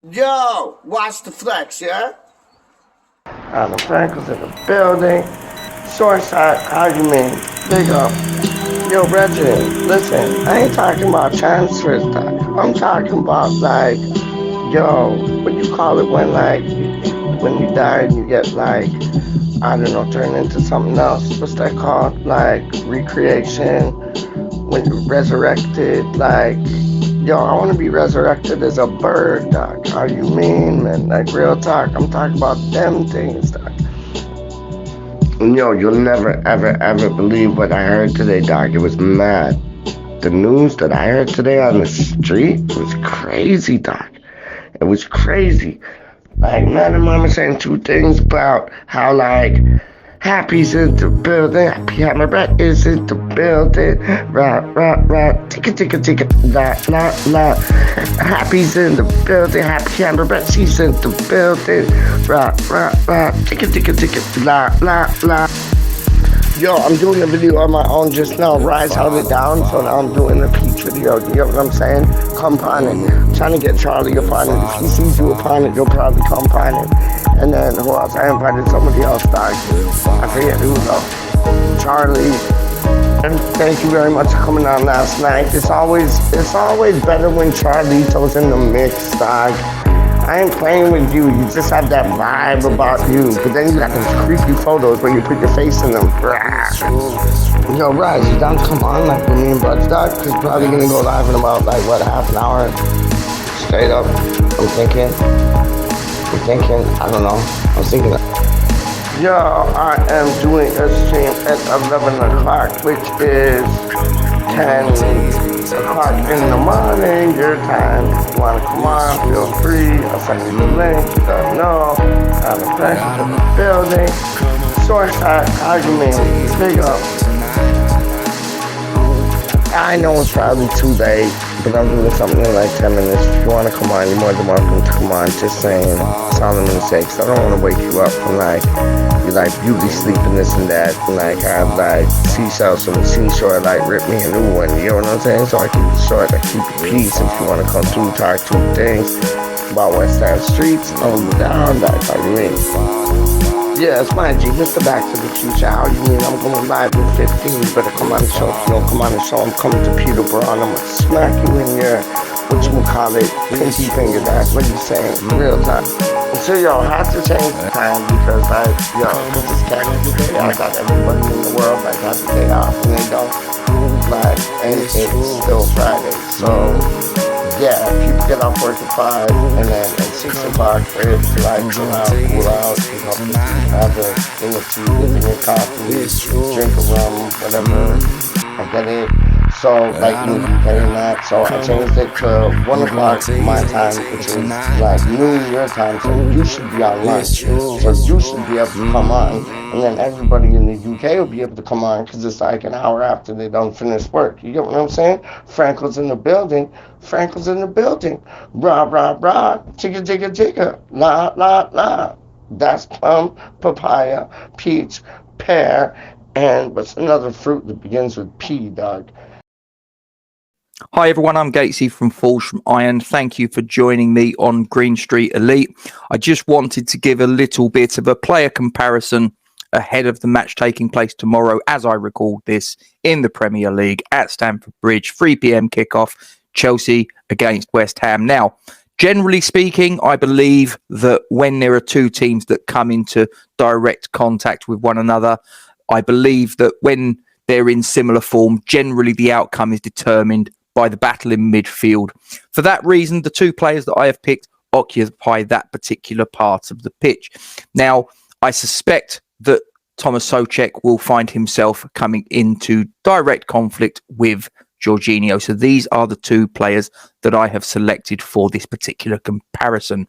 Yo, watch the flex, yeah? The Franklin's in the building. Short shot, argument. Big up. Yo, Reggie, listen, I ain't talking about transfers, doc. I'm talking about, like, yo, what you call it when you die and you get, like, I don't know, turned into something else. What's that called? Like, recreation, when you're resurrected, like, yo, I want to be resurrected as a bird, doc. Are you mean, man? Like, real talk. I'm talking about them things, doc. Yo, you'll never, ever, ever believe what I heard today, Doc. It was mad. The news that I heard today on the street was crazy, Doc. It was crazy. Like, man and mama saying two things about how, like, Happy's in the building, Happy Hammerback is in the building, ticka ticka ticka, la, Happy's in the building, Happy Hammerback, she's in the building, ticka ticka ticka, la. Yo, I'm doing a video on my own just now. Rise held it down, so now I'm doing a peach video. You get what I'm saying? Come upon it. I'm trying to get Charlie upon it. If he sees you upon it, you'll probably come upon it. And then who else? I invited somebody else, Doc. I forget who though. Charlie. And thank you very much for coming on last night. It's always better when Charlito's in the mix, Doc. I ain't playing with you. You just have that vibe about you. But then you got those creepy photos where you put your face in them. Yo, Rise, you down to come on like with me and Bud's Dog? Cause probably gonna go live in about like what, half an hour? Straight up. I'm thinking. I don't know. I was thinking. Yo, I am doing a stream at 11 o'clock, which is 10 o'clock in the morning, your time. If you want to come on, feel free. I'll send you the link. You don't know. I'm a friend in the building. Short shot, argument, big up. I know it's probably too late, but I'm doing something in like 10 minutes. If you want to come on, you're more than welcome to come on. Just saying, Solomon's sake, I don't want to wake you up from like, you like beauty sleeping this and that, and like have like seashells from the seashore, like rip me a new one, you know what I'm saying? So I keep it short, I keep it peace. If you want to come through, talk two things about West Side Streets, hold you down, that's how you mean. Yeah, it's my G, Mr. Back to the Future. How you mean? I'm going live in 15. You better come on the show. If you don't come on the show, I'm coming to Peterborough and I'm gonna smack you in your, whatchamacallit, pinky finger. That's what you saying, real time. So, yo, I have to change the time because, like, yo, this is Cactus Day. I thought everybody in the world, like, had the day off and they don't. Like, and it's still Friday. So, yeah, people get off work at 5 and then at 6 o'clock, it's like chill out, cool out, you know, have a thing or two, dip in your coffee, drink a rum, whatever. I get it. So, like, you getting that. So, I changed it to 1 o'clock my time, which is like noon your time. So, you should be on lunch. So, you should be able to come on. And then everybody in the UK will be able to come on because it's like an hour after they don't finish work. You get what I'm saying? Frankel's in the building. Frankel's in the building. Rah, chicka, chicka, chicka. La. That's plum, papaya, peach, pear, and what's another fruit that begins with P, dog? Hi everyone, I'm Gatesy from Falls from Iron. Thank you for joining me on Green Street Elite. I just wanted to give a little bit of a player comparison ahead of the match taking place tomorrow as I record this in the Premier League at Stamford Bridge, 3 p.m. kickoff, Chelsea against West Ham. Now, generally speaking, I believe that when there are two teams that come into direct contact with one another, I believe that when they're in similar form, generally the outcome is determined by the battle in midfield. For that reason, the two players that I have picked occupy that particular part of the pitch. Now, I suspect that Thomas Souchek will find himself coming into direct conflict with Jorginiho. So these are the two players that I have selected for this particular comparison.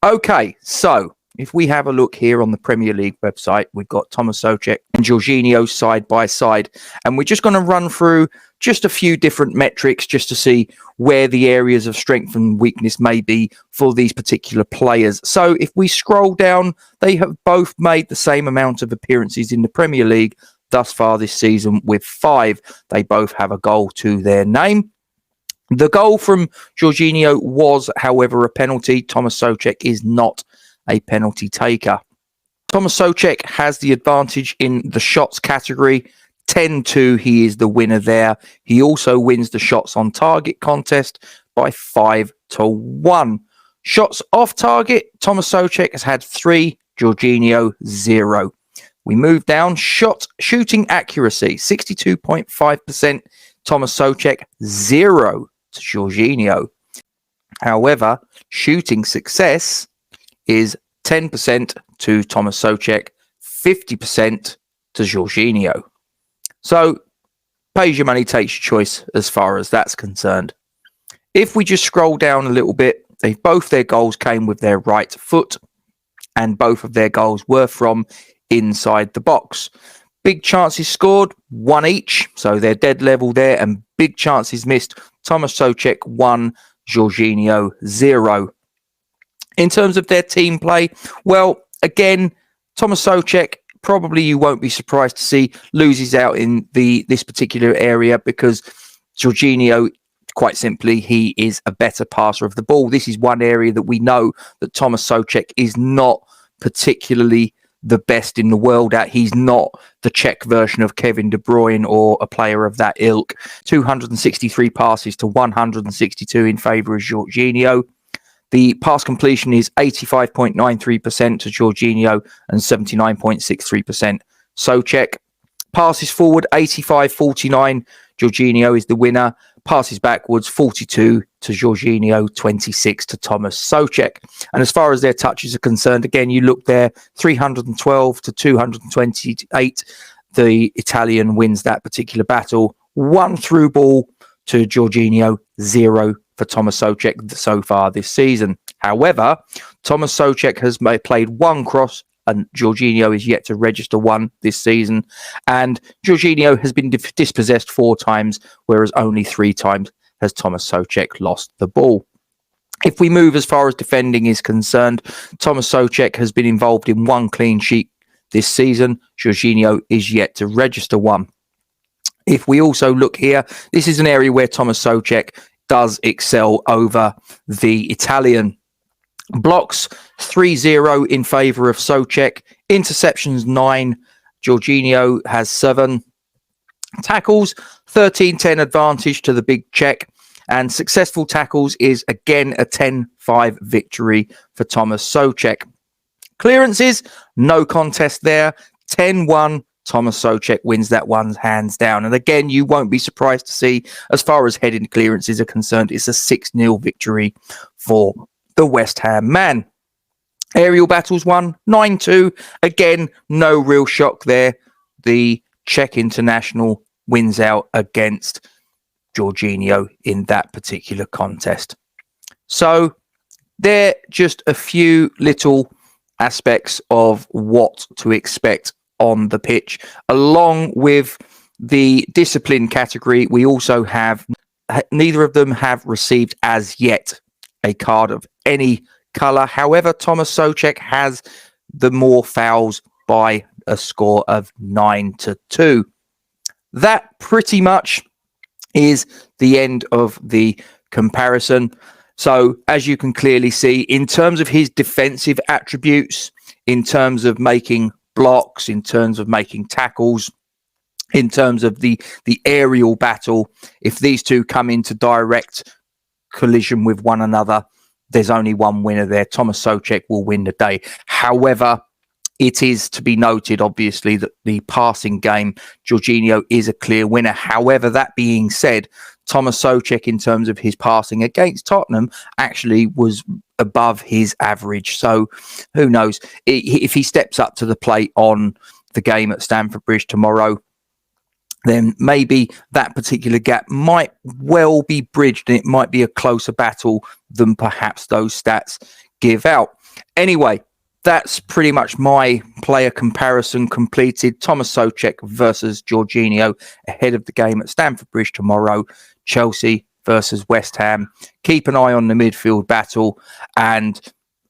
Okay, so if we have a look here on the Premier League website, we've got Thomas Souchek and Jorginho side by side. And we're just going to run through just a few different metrics just to see where the areas of strength and weakness may be for these particular players. So if we scroll down, they have both made the same amount of appearances in the Premier League thus far this season with 5. They both have a goal to their name. The goal from Jorginho was, however, a penalty. Thomas Souchek is not a penalty taker. Thomas Souchek has the advantage in the shots category. 10-2, he is the winner there. He also wins the shots on target contest by 5-1. Shots off target, Thomas Souchek has had 3, Jorginho 0. We move down. Shooting accuracy, 62.5%. Thomas Souchek 0 to Jorginho. However, shooting success is 10% to Thomas Souchek, 50% to Jorginho. So, pays your money, takes your choice as far as that's concerned. If we just scroll down a little bit, both their goals came with their right foot, and both of their goals were from inside the box. Big chances scored, 1 each, so they're dead level there, and big chances missed. Thomas Souchek 1, Jorginho 0. In terms of their team play, well, again, Thomas Souchek, probably you won't be surprised to see, loses out in this particular area because Jorginho, quite simply, he is a better passer of the ball. This is one area that we know that Thomas Souchek is not particularly the best in the world at. He's not the Czech version of Kevin De Bruyne or a player of that ilk. 263 passes to 162 in favour of Jorginho. The pass completion is 85.93% to Jorginho and 79.63% Souchek. Passes forward, 85-49. Jorginho is the winner. Passes backwards, 42 to Jorginho, 26 to Thomas Souchek. And as far as their touches are concerned, again, you look there, 312 to 228. The Italian wins that particular battle. 1 through ball to Jorginho, 0 for Thomas Souchek so far this season. However, Thomas Souchek has played 1 cross and Jorginho is yet to register 1 this season. And Jorginho has been dispossessed 4 times, whereas only 3 times has Thomas Souchek lost the ball. If we move as far as defending is concerned, Thomas Souchek has been involved in 1 clean sheet this season. Jorginho is yet to register 1. If we also look here, this is an area where Thomas Souchek does excel over the Italian. Blocks 3-0 in favour of Souchek. Interceptions 9. Jorginho has 7. Tackles 13-10 advantage to the big Czech. And successful tackles is again a 10-5 victory for Thomas Souchek. Clearances, no contest there. 10-1. Thomas Souchek wins that one hands down. And again, you won't be surprised to see, as far as heading clearances are concerned, it's a 6-0 victory for the West Ham man. Aerial battles won 9-2. Again, no real shock there. The Czech international wins out against Jorginho in that particular contest. So they're just a few little aspects of what to expect on the pitch. Along with the discipline category, we also have, neither of them have received as yet a card of any colour. However, Thomas Souchek has the more fouls by a score of 9-2. That pretty much is the end of the comparison. So, as you can clearly see, in terms of his defensive attributes, in terms of making blocks, in terms of making tackles, in terms of the aerial battle, if these two come into direct collision with one another, there's only one winner there. Thomas Souchek will win the day. However, it is to be noted, obviously, that the passing game, Jorginho is a clear winner. However, that being said, Thomas Souchek, in terms of his passing against Tottenham, actually was above his average. So who knows? If he steps up to the plate on the game at Stamford Bridge tomorrow, then maybe that particular gap might well be bridged and it might be a closer battle than perhaps those stats give out. Anyway, that's pretty much my player comparison completed. Thomas Souchek versus Jorginho ahead of the game at Stamford Bridge tomorrow. Chelsea versus West Ham. Keep an eye on the midfield battle. And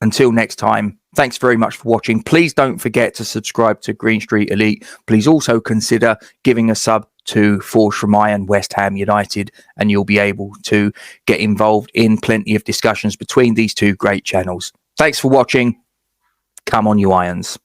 until next time, thanks very much for watching. Please don't forget to subscribe to Green Street Elite. Please also consider giving a sub to Forsham Iron, West Ham United, and you'll be able to get involved in plenty of discussions between these two great channels. Thanks for watching. Come on, you Irons.